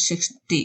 60।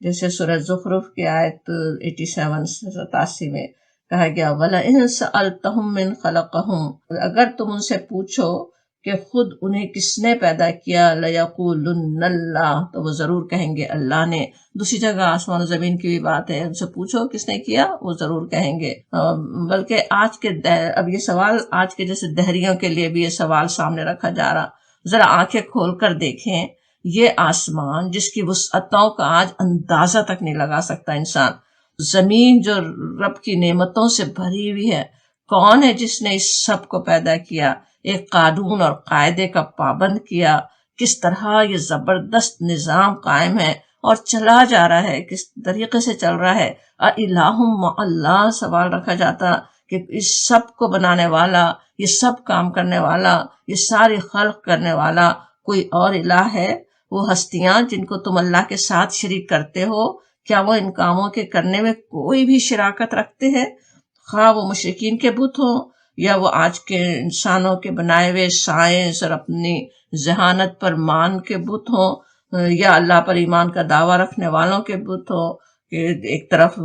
جیسے سورہ زخرف کی آیت 87 میں کہا گیا وَلَئِن سَأَلْتَهُم مِّن خَلَقَهُم، اگر تم ان سے پوچھو کہ خود انہیں کس نے پیدا کیا، لَيَقُولُنَّ اللَّهُ، تو وہ ضرور کہیں گے اللہ نے۔ دوسری جگہ آسمان و زمین کی بھی بات ہے، ان سے پوچھو کس نے کیا، وہ ضرور کہیں گے۔ بلکہ آج کے اب یہ سوال آج کے جیسے دہریوں کے لیے بھی یہ سوال سامنے رکھا جا رہا، ذرا آنکھیں کھول کر دیکھیں، یہ آسمان جس کی وسعتوں کا آج اندازہ تک نہیں لگا سکتا انسان، زمین جو رب کی نعمتوں سے بھری ہوئی ہے، کون ہے جس نے اس سب کو پیدا کیا، ایک قانون اور قاعدے کا پابند کیا، کس طرح یہ زبردست نظام قائم ہے اور چلا جا رہا ہے، کس طریقے سے چل رہا ہے۔ الہ مع اللہ، سوال رکھا جاتا کہ اس سب کو بنانے والا، یہ سب کام کرنے والا، یہ ساری خلق کرنے والا کوئی اور الہ ہے؟ وہ ہستیاں جن کو تم اللہ کے ساتھ شریک کرتے ہو، کیا وہ ان کاموں کے کرنے میں کوئی بھی شراکت رکھتے ہیں؟ خواہ وہ مشرکین کے بت ہوں یا وہ آج کے انسانوں کے بنائے ہوئے سائنس اور اپنی ذہانت پر مان کے بت ہوں، یا اللہ پر ایمان کا دعویٰ رکھنے والوں کے بت ہوں کہ ایک طرف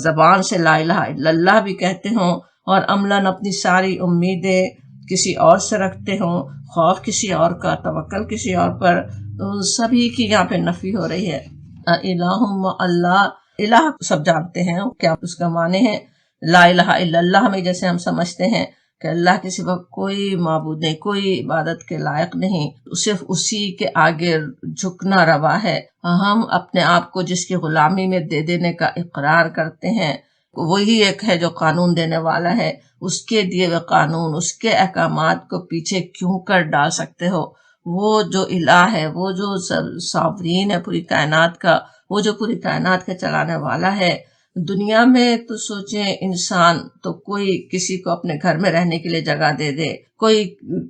زبان سے لا الہ الا اللہ بھی کہتے ہوں اور عملاً اپنی ساری امیدیں کسی اور سے رکھتے ہوں، خوف کسی اور کا، توکل کسی اور پر، تو سبھی کی یہاں پہ نفی ہو رہی ہے۔ الہ مع اللہ، الہ سب جانتے ہیں کیا اس کا معنی ہے، لا الہ الا اللہ میں جیسے ہم سمجھتے ہیں کہ اللہ کے سوا کوئی معبود نہیں، کوئی عبادت کے لائق نہیں، صرف اسی کے آگے جھکنا روا ہے۔ ہم اپنے آپ کو جس کی غلامی میں دے دینے کا اقرار کرتے ہیں، وہی ایک ہے جو قانون دینے والا ہے، اس کے دیے ہوئے قانون، اس کے احکامات کو پیچھے کیوں کر ڈال سکتے ہو؟ وہ جو الہ ہے، وہ جو ساورین ہے پوری کائنات کا، وہ جو پوری کائنات کا چلانے والا ہے۔ دنیا میں تو سوچیں انسان تو کوئی کسی کو اپنے گھر میں رہنے کے لیے جگہ دے دے، کوئی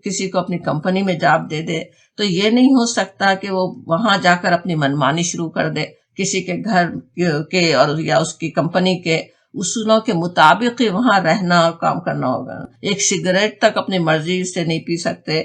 کسی کو اپنی کمپنی میں جاب دے دے، تو یہ نہیں ہو سکتا کہ وہ وہاں جا کر اپنی منمانی شروع کر دے، کسی کے گھر کے اور یا اس کی کمپنی کے اصولوں کے مطابق ہی وہاں رہنا اور کام کرنا ہوگا۔ ایک سگریٹ تک اپنی مرضی سے نہیں پی سکتے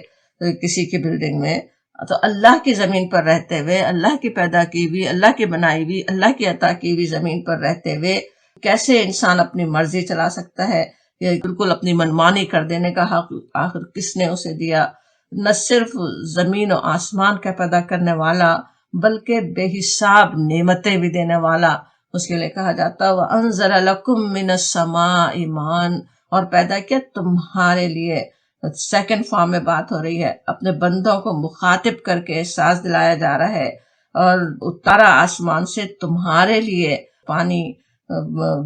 کسی کی بلڈنگ میں، تو اللہ کی زمین پر رہتے ہوئے، اللہ کی پیدا کی ہوئی، اللہ کی بنائی ہوئی، اللہ کی عطا کی ہوئی زمین پر رہتے ہوئے کیسے انسان اپنی مرضی چلا سکتا ہے؟ یہ بالکل اپنی منمانی کر دینے کا حق آخر کس نے اسے دیا؟ نہ صرف زمین و آسمان کا پیدا کرنے والا بلکہ بے حساب نعمتیں بھی دینے والا، اس کے لیے کہا جاتا وَأَنزَلَ لَكُم مِّنَ السَّمَاءِ مَاءً، اور پیدا کیا تمہارے لیے۔ سیکنڈ فارم میں بات ہو رہی ہے، اپنے بندوں کو مخاطب کر کے احساس دلایا جا رہا ہے، اور اتارا آسمان سے تمہارے لیے پانی،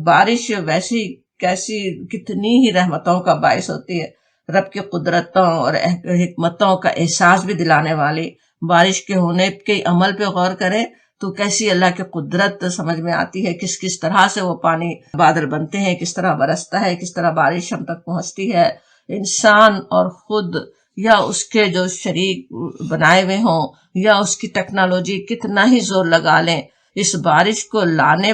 بارش ویسی کیسی کتنی ہی رحمتوں کا باعث ہوتی ہے، رب کی قدرتوں اور حکمتوں کا احساس بھی دلانے والی۔ بارش کے ہونے کے عمل پہ غور کریں تو کیسی اللہ کی قدرت سمجھ میں آتی ہے، کس طرح سے وہ پانی بادل بنتے ہیں، کس طرح برستا ہے، کس طرح بارش ہم تک پہنچتی ہے۔ انسان اور خود یا اس کے جو شریک بنائے ہوئے ہوں یا اس کی ٹیکنالوجی کتنا ہی زور لگا لیں، اس بارش کو لانے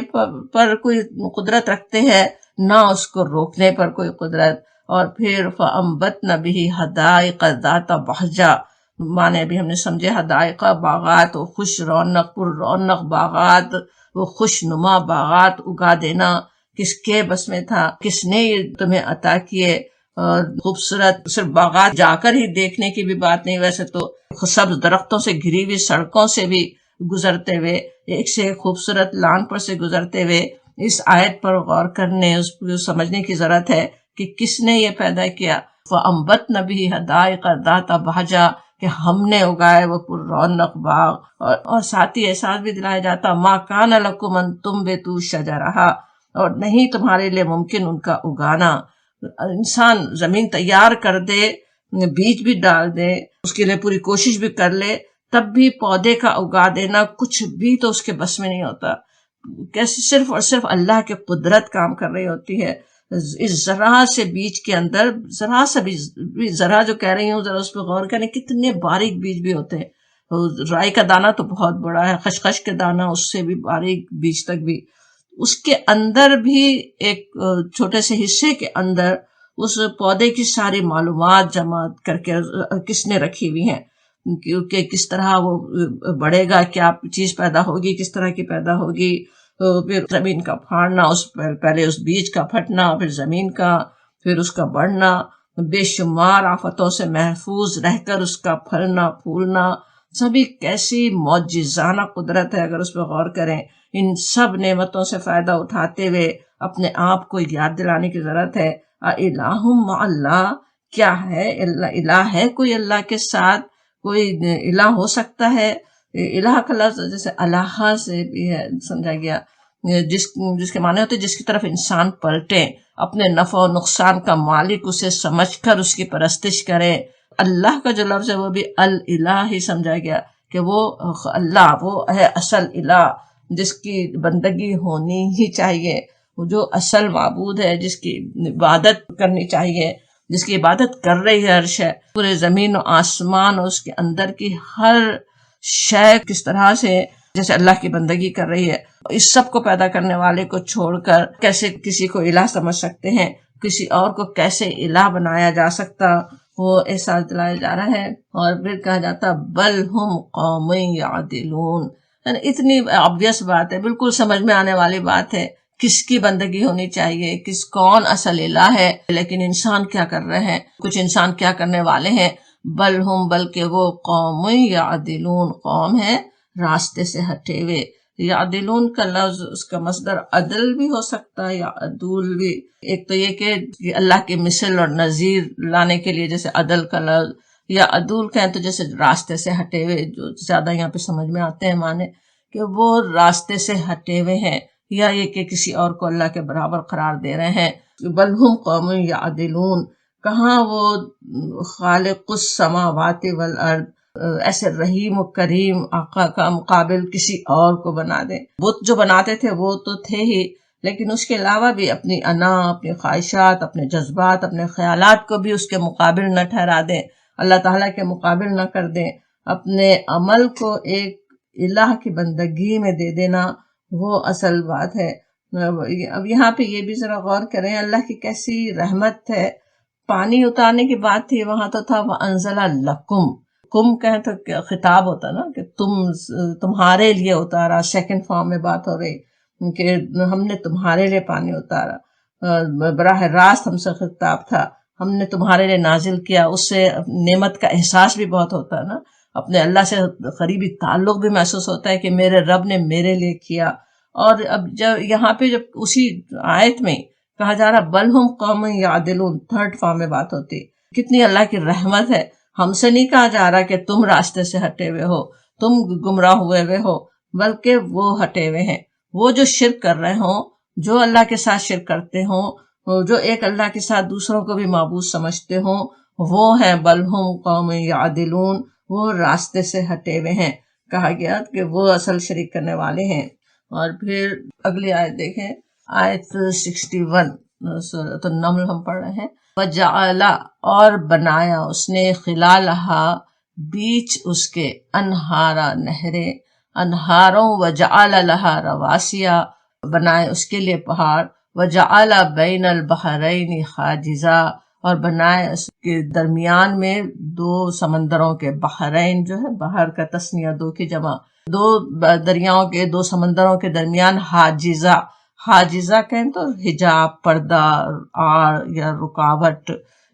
پر کوئی قدرت رکھتے ہیں، نہ اس کو روکنے پر کوئی قدرت۔ اور پھر فَأَنبَتْنَ بِهِ حَدَائِقَ ذَاتَ بَهْجَةٍ، مانے بھی ہم نے سمجھے حدائق باغات، وہ خوش رونق پر رونق باغات، وہ خوش نما باغات اگا دینا کس کے بس میں تھا؟ کس نے یہ تمہیں عطا کیے؟ اور خوبصورت صرف باغات جا کر ہی دیکھنے کی بھی بات نہیں، ویسے تو سبز درختوں سے گھری ہوئی سڑکوں سے بھی گزرتے ہوئے، ایک سے ایک خوبصورت لان پر سے گزرتے ہوئے، اس آیت پر غور کرنے، اس کو سمجھنے کی ضرورت ہے کہ کس نے یہ پیدا کیا۔ فَأَنبَتْنَ بِهِ حَدَائِقَ ذَاتَ بَهْجَةٍ، کہ ہم نے اگائے وہ پر رونق باغ، اور ساتھ ہی احساس بھی دلایا جاتا مَا كَانَ لَكُمْ أَن تُنبِتُوا شَجَرَهَا، اور نہیں تمہارے لیے ممکن ان کا اگانا۔ انسان زمین تیار کر دے، بیج بھی ڈال دے، اس کے لیے پوری کوشش بھی کر لے، تب بھی پودے کا اگا دینا کچھ بھی تو اس کے بس میں نہیں ہوتا۔ کیسے صرف اور صرف اللہ کی قدرت کام کر رہی ہوتی ہے۔ اس ذرا سے بیج کے اندر، ذرا سا بھی، ذرا جو کہہ رہی ہوں ذرا اس پہ غور کریں، کتنے باریک بیج بھی ہوتے ہیں۔ رائی کا دانہ تو بہت بڑا ہے، خشخش کے دانہ اس سے بھی باریک بیج تک بھی، اس کے اندر بھی ایک چھوٹے سے حصے کے اندر اس پودے کی ساری معلومات جمع کر کے کس نے رکھی ہوئی ہیں۔ کیونکہ کس طرح وہ بڑھے گا، کیا چیز پیدا ہوگی، کس طرح کی پیدا ہوگی، پھر زمین کا پھاڑنا، پہلے اس بیج کا پھٹنا، پھر زمین کا، پھر اس کا بڑھنا، بے شمار آفتوں سے محفوظ رہ کر اس کا پھلنا پھولنا، سبھی کیسی معجزانہ قدرت ہے اگر اس پہ غور کریں۔ ان سب نعمتوں سے فائدہ اٹھاتے ہوئے اپنے آپ کو یاد دلانے کی ضرورت ہے، الہ مع اللہ، کیا ہے الہ ہے کوئی اللہ کے ساتھ؟ کوئی الہ ہو سکتا ہے؟ الہ کا لفظ جیسے الہ سے بھی ہے سمجھا گیا، جس کے معنی ہوتے جس کی طرف انسان پلٹے، اپنے نفع و نقصان کا مالک اسے سمجھ کر اس کی پرستش کرے۔ اللہ کا جو لفظ ہے وہ بھی الہ ہی سمجھا گیا کہ وہ اللہ، وہ ہے اصل الہ جس کی بندگی ہونی ہی چاہیے، وہ جو اصل معبود ہے، جس کی عبادت کرنی چاہیے، جس کی عبادت کر رہی ہے عرش ہے، پورے زمین و آسمان اور اس کے اندر کی ہر شے کس طرح سے جیسے اللہ کی بندگی کر رہی ہے۔ اس سب کو پیدا کرنے والے کو چھوڑ کر کیسے کسی کو الہ سمجھ سکتے ہیں، کسی اور کو کیسے الہ بنایا جا سکتا، وہ احساس دلایا جا رہا ہے۔ اور پھر کہا جاتا بل ہم قوم یعدلون، اتنی obvious بات ہے، بالکل سمجھ میں آنے والی بات ہے، کس کی بندگی ہونی چاہیے، کون اصل الہ ہے، لیکن انسان کیا کر رہے ہیں، کچھ انسان کیا کرنے والے ہیں، بل ہم، بلکہ وہ قوم یعدلون، قوم ہے راستے سے ہٹے ہوئے۔ یعدلون کا لفظ اس کا مصدر عدل بھی ہو سکتا ہے یا عدول بھی۔ ایک تو یہ کہ اللہ کے مثل اور نظیر لانے کے لیے جیسے عدل کا لفظ، یا عدول کہیں تو جیسے راستے سے ہٹے ہوئے، جو زیادہ یہاں پہ سمجھ میں آتے ہیں معنی کہ وہ راستے سے ہٹے ہوئے ہیں، یا یہ کہ کسی اور کو اللہ کے برابر قرار دے رہے ہیں۔ بل ہم قوم یعدلون، کہاں وہ خالق السماوات والارض ایسے رحیم و کریم آقا کا مقابل کسی اور کو بنا دیں۔ بت جو بناتے تھے وہ تو تھے ہی، لیکن اس کے علاوہ بھی اپنی انا، اپنی خواہشات، اپنے جذبات، اپنے خیالات کو بھی اس کے مقابل نہ ٹھہرا دیں، اللہ تعالیٰ کے مقابل نہ کر دیں، اپنے عمل کو ایک الہ کی بندگی میں دے دینا، وہ اصل بات ہے۔ اب یہاں پہ یہ بھی ذرا غور کریں، اللہ کی کیسی رحمت ہے۔ پانی اتارنے کی بات تھی، وہاں تو تھا وَأَنزَلَ لَكُمْ، کم کہیں تو خطاب ہوتا نا کہ تمہارے لیے اتارا، سیکنڈ فارم میں بات ہو رہی کہ ہم نے تمہارے لیے پانی اتارا، براہ راست ہم سے خطاب تھا، ہم نے تمہارے لیے نازل کیا۔ اس سے نعمت کا احساس بھی بہت ہوتا ہے نا، اپنے اللہ سے قریبی تعلق بھی محسوس ہوتا ہے کہ میرے رب نے میرے لیے کیا۔ اور اب جب یہاں پہ جب اسی آیت میں کہا جا رہا بل ہم قوم یعدلون، تھرڈ فارم میں بات ہوتی، کتنی اللہ کی رحمت ہے۔ ہم سے نہیں کہا جا رہا کہ تم راستے سے ہٹے ہوئے ہو، تم گمراہ ہوئے ہو، بلکہ وہ ہٹے ہوئے ہیں، وہ جو شرک کر رہے ہوں، جو اللہ کے ساتھ شرک کرتے ہوں، جو ایک اللہ کے ساتھ دوسروں کو بھی معبود سمجھتے ہوں، وہ ہیں بل ہم قوم یعدلون، وہ راستے سے ہٹے ہوئے ہیں۔ کہا گیا کہ وہ اصل شریک کرنے والے ہیں۔ اور پھر اگلی آیت دیکھیں، آیت 61 سورۃ النمل ہم پڑھ رہے ہیں۔ وَجَعَلَ، اور بنایا اس نے، خلالها، بیچ اس کے، انہارا، نہریں، انہاروں، وَجَعَلَ لَهَا رَوَاسِيَ، بنائے اس کے لیے پہاڑ، وَجَعَلَ بَيْنَ الْبَحْرَيْنِ حَاجِزًا، اور بنائے اس کے درمیان میں دو سمندروں کے، بحرین جو ہے بحر کا تسنیہ، دو کی جمع، دو دریاؤں کے، دو سمندروں کے درمیان، حاجزہ، حاجزہ کہیں تو حجاب، پردہ، آڑ یا رکاوٹ،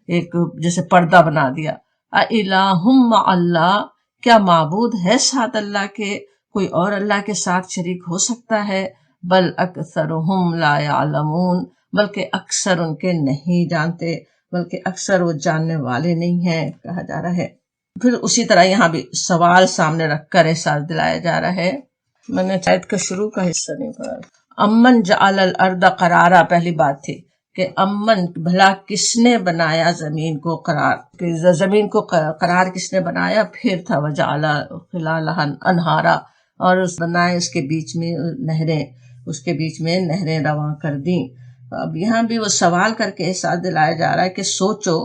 ایک جیسے پردہ بنا دیا۔ اَإِلَٰهٌ مَّعَ اللَّهِ، کیا معبود ہے ساتھ اللہ کے؟ کوئی اور اللہ کے ساتھ شریک ہو سکتا ہے؟ بل اکثرهم لا يعلمون، بلکہ اکثر ان کے نہیں جانتے، بلکہ اکثر وہ جاننے والے نہیں ہیں، کہا جا رہا ہے۔ پھر اسی طرح یہاں بھی سوال سامنے رکھ کر احساس دلایا جا رہا ہے۔ میں نے آیت کا شروع کا حصہ نہیں پڑھا۔ امن جعل الارض قرارا، پہلی بات تھی کہ امن، بھلا کس نے بنایا زمین کو قرار، کہ زمین کو قرار کس نے بنایا؟ پھر تھا وجعل خلالها انہارا، اور بنائے اس کے بیچ میں نہریں، اس کے بیچ میں نہریں رواں کر دیں۔ اب یہاں بھی وہ سوال کر کے احساس دلایا جا رہا ہے کہ سوچو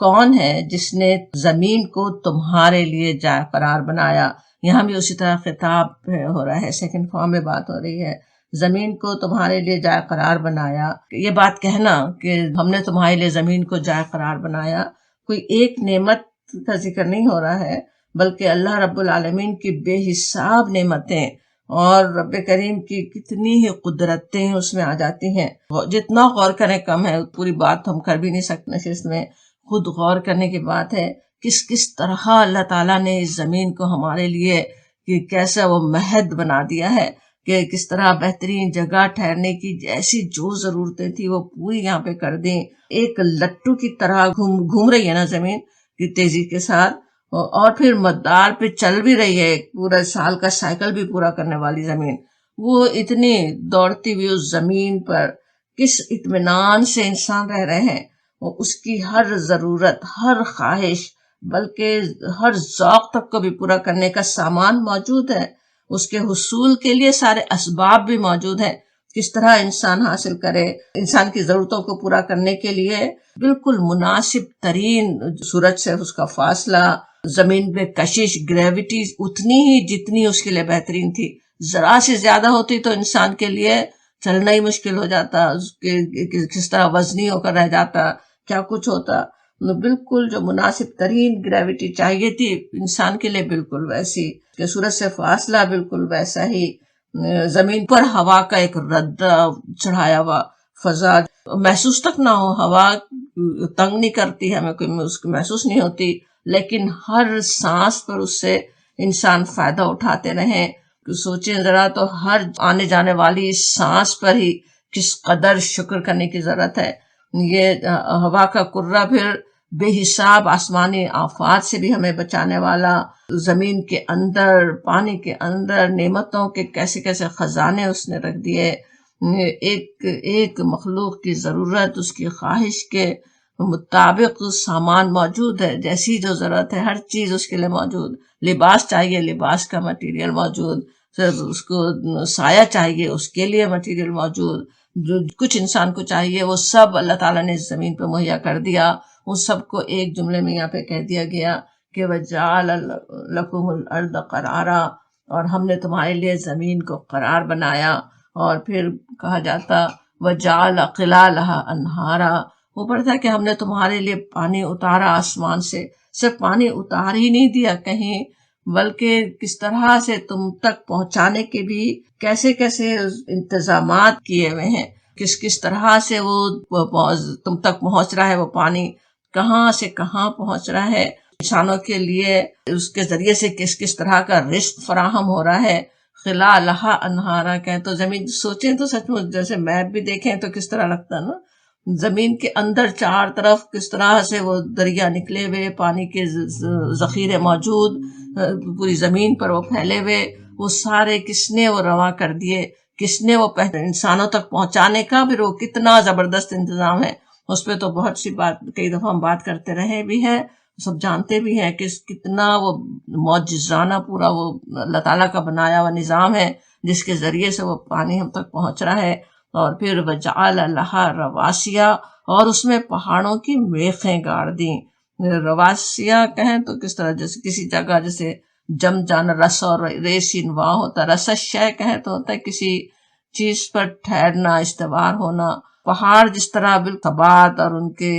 کون ہے جس نے زمین کو تمہارے لیے جائے قرار بنایا۔ یہاں بھی اسی طرح خطاب ہو رہا ہے، سیکنڈ فارم میں بات ہو رہی ہے، زمین کو تمہارے لیے جائے قرار بنایا۔ یہ بات کہنا کہ ہم نے تمہارے لیے زمین کو جائے قرار بنایا، کوئی ایک نعمت کا ذکر نہیں ہو رہا ہے، بلکہ اللہ رب العالمین کی بے حساب نعمتیں اور رب کریم کی کتنی ہی قدرتیں اس میں آ جاتی ہیں. جتنا غور کریں کم ہے، پوری بات ہم کر بھی نہیں سکتے. اس میں خود غور کرنے کی بات ہے، کس طرح اللہ تعالیٰ نے اس زمین کو ہمارے لیے کہ کیسا وہ مہد بنا دیا ہے، کہ کس طرح بہترین جگہ ٹھہرنے کی جیسی جو ضرورتیں تھی وہ پوری یہاں پہ کر دیں. ایک لٹو کی طرح گھوم رہی ہے نا زمین کی تیزی کے ساتھ، اور پھر مدار پہ چل بھی رہی ہے، پورا سال کا سائیکل بھی پورا کرنے والی زمین. وہ اتنی دوڑتی ہوئی اس زمین پر کس اطمینان سے انسان رہ رہے ہیں. اس کی ہر ضرورت، ہر خواہش، بلکہ ہر ذوق تک کو بھی پورا کرنے کا سامان موجود ہے. اس کے حصول کے لیے سارے اسباب بھی موجود ہیں. کس طرح انسان حاصل کرے، انسان کی ضرورتوں کو پورا کرنے کے لیے بالکل مناسب ترین سورج سے اس کا فاصلہ، زمین پہ کشش، گریوٹی اتنی ہی جتنی اس کے لیے بہترین تھی. ذرا سے زیادہ ہوتی تو انسان کے لیے چلنا ہی مشکل ہو جاتا، کس طرح وزنی ہو کر رہ جاتا، کیا کچھ ہوتا. بالکل جو مناسب ترین گریوٹی چاہیے تھی انسان کے لیے بالکل ویسی، کہ سورج سے فاصلہ بالکل ویسا ہی. زمین پر ہوا کا ایک رد چڑھایا ہوا، فضا محسوس تک نہ ہو، ہوا تنگ نہیں کرتی، ہمیں کوئی محسوس نہیں ہوتی، لیکن ہر سانس پر اس سے انسان فائدہ اٹھاتے رہیں. سوچیں ذرا تو ہر آنے جانے والی سانس پر ہی کس قدر شکر کرنے کی ضرورت ہے. یہ ہوا کا کرہ پھر بے حساب آسمانی آفات سے بھی ہمیں بچانے والا، زمین کے اندر، پانی کے اندر نعمتوں کے کیسے کیسے خزانے اس نے رکھ دیے. ایک مخلوق کی ضرورت اس کی خواہش کے مطابق سامان موجود ہے، جیسی جو ضرورت ہے ہر چیز اس کے لیے موجود. لباس چاہیے، لباس کا مٹیریل موجود، اس کو سایہ چاہیے، اس کے لیے مٹیریل موجود. جو کچھ انسان کو چاہیے وہ سب اللہ تعالیٰ نے زمین پہ مہیا کر دیا. ان سب کو ایک جملے میں یہاں پہ کہہ دیا گیا کہ وَجَعَلَ لَكُمُ الْأَرْضَ قَرَارًا، اور ہم نے تمہارے لیے زمین کو قرار بنایا. اور پھر کہا جاتا وَجَعَلَ خِلَالَهَا أَنْهَارًا، اوپر تھا کہ ہم نے تمہارے لیے پانی اتارا آسمان سے. صرف پانی اتار ہی نہیں دیا کہیں، بلکہ کس طرح سے تم تک پہنچانے کے بھی کیسے کیسے انتظامات کیے ہوئے ہیں، کس طرح سے وہ تم تک پہنچ رہا ہے. وہ پانی کہاں سے کہاں پہنچ رہا ہے، انسانوں کے لیے اس کے ذریعے سے کس طرح کا رزق فراہم ہو رہا ہے. خلالہا انہارا کہیں تو زمین، سوچیں تو سچ میں جیسے میپ بھی دیکھیں تو کس طرح لگتا نا، زمین کے اندر چار طرف کس طرح سے وہ دریا نکلے ہوئے، پانی کے ذخیرے موجود پوری زمین پر وہ پھیلے ہوئے. وہ سارے کس نے وہ رواں کر دیے، کس نے وہ انسانوں تک پہنچانے کا بھی وہ کتنا زبردست انتظام ہے. اس پہ تو بہت سی بات کئی دفعہ ہم بات کرتے رہے بھی ہیں، سب جانتے بھی ہیں کہ کتنا وہ معجزانہ پورا وہ اللہ تعالیٰ کا بنایا ہوا نظام ہے جس کے ذریعے سے وہ پانی ہم تک پہنچ رہا ہے. اور پھر وجعل لها رواسیا، اور اس میں پہاڑوں کی میخیں گاڑ دیں. رواسیا کہیں تو کس طرح، جیسے کسی جگہ جیسے جم جانا، رس اور ریسین واہ ہوتا، رس شے کہیں تو ہوتا ہے کسی چیز پر ٹھہرنا، استوار ہونا. پہاڑ جس طرح بالثبات اور ان کے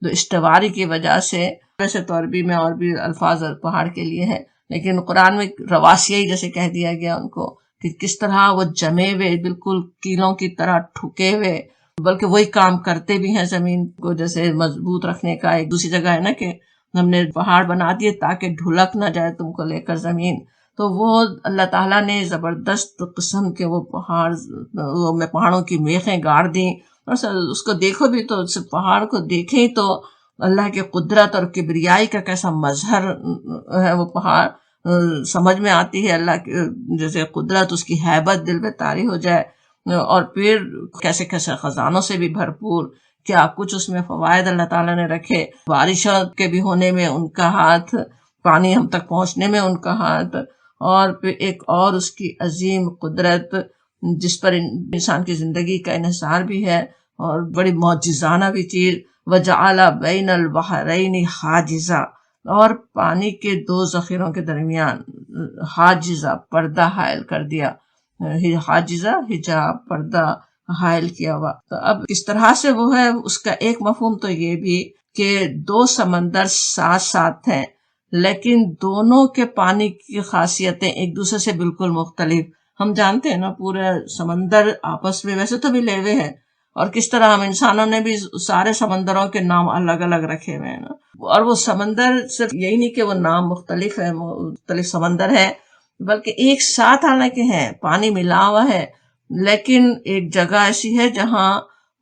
جو استواری کی وجہ سے، ویسے تو عربی میں اور بھی الفاظ پہاڑ کے لیے ہے، لیکن قرآن میں رواسیہ ہی جیسے کہہ دیا گیا ان کو، کہ کس طرح وہ جمے ہوئے بالکل کیلوں کی طرح ٹھکے ہوئے، بلکہ وہی کام کرتے بھی ہیں زمین کو جیسے مضبوط رکھنے کا. ایک دوسری جگہ ہے نا کہ ہم نے پہاڑ بنا دیے تاکہ ڈھلک نہ جائے تم کو لے کر زمین. تو وہ اللہ تعالیٰ نے زبردست قسم کے وہ پہاڑوں کی میخیں گاڑ دیں. اور اس کو دیکھو بھی تو پہاڑ کو دیکھیں تو اللہ کی قدرت اور کبریائی کا کیسا مظہر ہے. وہ پہاڑ سمجھ میں آتی ہے اللہ کی جیسے قدرت، اس کی ہیبت دل میں طاری ہو جائے. اور پھر کیسے کیسے خزانوں سے بھی بھرپور، کیا کچھ اس میں فوائد اللہ تعالیٰ نے رکھے. بارشوں کے بھی ہونے میں ان کا ہاتھ، پانی ہم تک پہنچنے میں ان کا ہاتھ، اور پھر ایک اور اس کی عظیم قدرت جس پر انسان کی زندگی کا انحصار بھی ہے، اور بڑی معجزانہ بھی چیز. وجعل بین البحرین حاجزا، اور پانی کے دو ذخیروں کے درمیان حاجزہ، پردہ حائل کر دیا. حاجزہ حجاب، پردہ حائل کیا ہوا. تو اب کس طرح سے وہ ہے، اس کا ایک مفہوم تو یہ بھی کہ دو سمندر ساتھ ساتھ ہیں، لیکن دونوں کے پانی کی خاصیتیں ایک دوسرے سے بالکل مختلف. ہم جانتے ہیں نا پورے سمندر آپس میں ویسے تو ملے ہوئے ہیں، اور کس طرح ہم انسانوں نے بھی سارے سمندروں کے نام الگ الگ رکھے ہوئے ہیں نا. اور وہ سمندر صرف یہی نہیں کہ وہ نام مختلف ہے، مختلف سمندر ہے، بلکہ ایک ساتھ حالانکہ ہیں، پانی ملا ہوا ہے، لیکن ایک جگہ ایسی ہے جہاں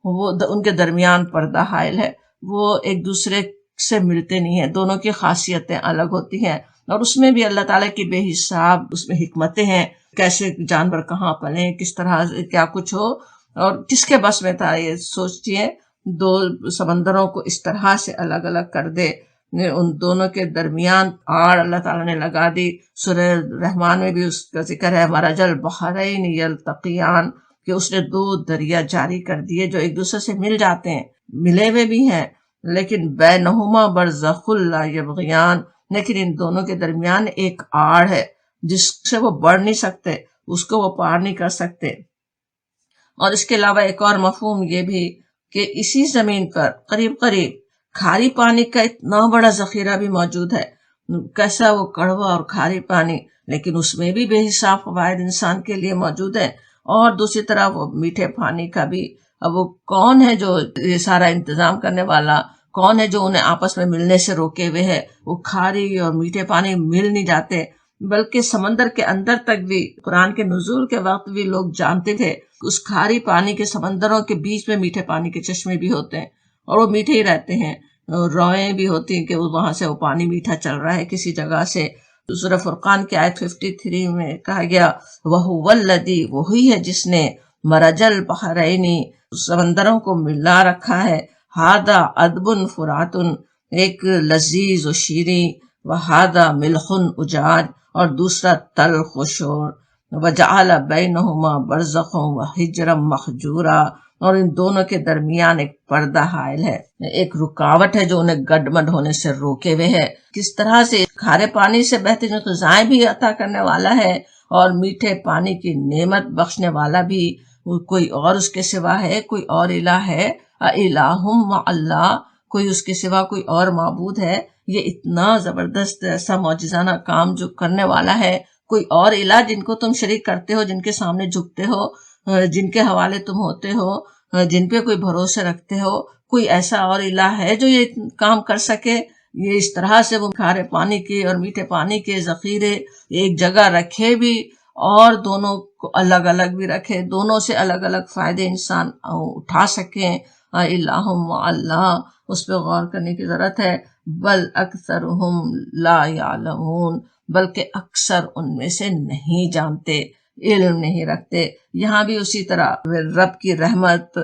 وہ ان کے درمیان پردہ حائل ہے. وہ ایک دوسرے سے ملتے نہیں ہیں، دونوں کی خاصیتیں الگ ہوتی ہیں. اور اس میں بھی اللہ تعالیٰ کی بے حساب اس میں حکمتیں ہیں، کیسے جانور کہاں پلیں، کس طرح کیا کچھ ہو، اور کس کے بس میں تھا یہ سوچئے دو سمندروں کو اس طرح سے الگ الگ کر دے. ان دونوں کے درمیان آڑ اللہ تعالیٰ نے لگا دی. سورہ رحمان میں بھی اس کا ذکر ہے، مرج البحرین یلتقیان، کہ اس نے دو دریا جاری کر دیے جو ایک دوسرے سے مل جاتے ہیں، ملے ہوئے بھی ہیں، لیکن بینہما برزخ لا یبغیان، لیکن ان دونوں کے درمیان ایک آڑ ہے جس سے وہ بڑھ نہیں سکتے، اس کو وہ پار نہیں کر سکتے. اور اس کے علاوہ ایک اور مفہوم یہ بھی کہ اسی زمین پر قریب قریب کھاری پانی کا اتنا بڑا ذخیرہ بھی موجود ہے. کیسا وہ کڑوا اور کھاری پانی، لیکن اس میں بھی بے حساب فوائد انسان کے لیے موجود ہیں. اور دوسری طرف وہ میٹھے پانی کا بھی. اب وہ کون ہے جو یہ سارا انتظام کرنے والا، کون ہے جو انہیں آپس میں ملنے سے روکے ہوئے ہے؟ وہ کھاری اور میٹھے پانی مل نہیں جاتے، بلکہ سمندر کے اندر تک بھی قرآن کے نزول کے وقت بھی لوگ جانتے تھے اس کھاری پانی کے سمندروں کے بیچ میں میٹھے پانی کے چشمے بھی ہوتے ہیں، اور وہ میٹھے ہی رہتے ہیں. روئیں بھی ہوتی ہیں کہ وہاں سے وہ پانی میٹھا چل رہا ہے کسی جگہ سے. سورہ فرقان کی آیت 53 میں کہا گیا وَهُوَ الَّذِي، وہی ہے جس نے مرج البحرین، سمندروں کو ملا رکھا ہے. ہادہ ادبن فراتن، ایک لذیذ و شیریں، وہادہ ملخن اجاج، اور دوسرا تلخ و شور. وجعل بینہما برزخا وحجرا مخجورا، اور ان دونوں کے درمیان ایک پردہ حائل ہے، ایک رکاوٹ ہے جو انہیں گڈ مڈ ہونے سے روکے ہوئے ہے. کس طرح سے کھارے پانی سے بہترین غذائیں بھی عطا کرنے والا ہے، اور میٹھے پانی کی نعمت بخشنے والا بھی. کوئی اور اس کے سوا ہے؟ کوئی اور الہ ہے؟ الہ مع اللہ، کوئی اس کے سوا کوئی اور معبود ہے؟ یہ اتنا زبردست ایسا معجزانہ کام جو کرنے والا ہے. کوئی اور الہ جن کو تم شریک کرتے ہو، جن کے سامنے جھکتے ہو، جن کے حوالے تم ہوتے ہو، جن پہ کوئی بھروسے رکھتے ہو، کوئی ایسا اور الہ ہے جو یہ کام کر سکے؟ یہ اس طرح سے وہ کھارے پانی کے اور میٹھے پانی کے ذخیرے ایک جگہ رکھے بھی، اور دونوں کو الگ الگ بھی رکھے، دونوں سے الگ الگ فائدے انسان اٹھا سکیں. الہ مع اللہ، اس پہ غور کرنے کی ضرورت ہے. بل اکثرہم لا یعلمون، بلکہ اکثر ان میں سے نہیں جانتے، علم نہیں رکھتے. یہاں بھی اسی طرح رب کی رحمت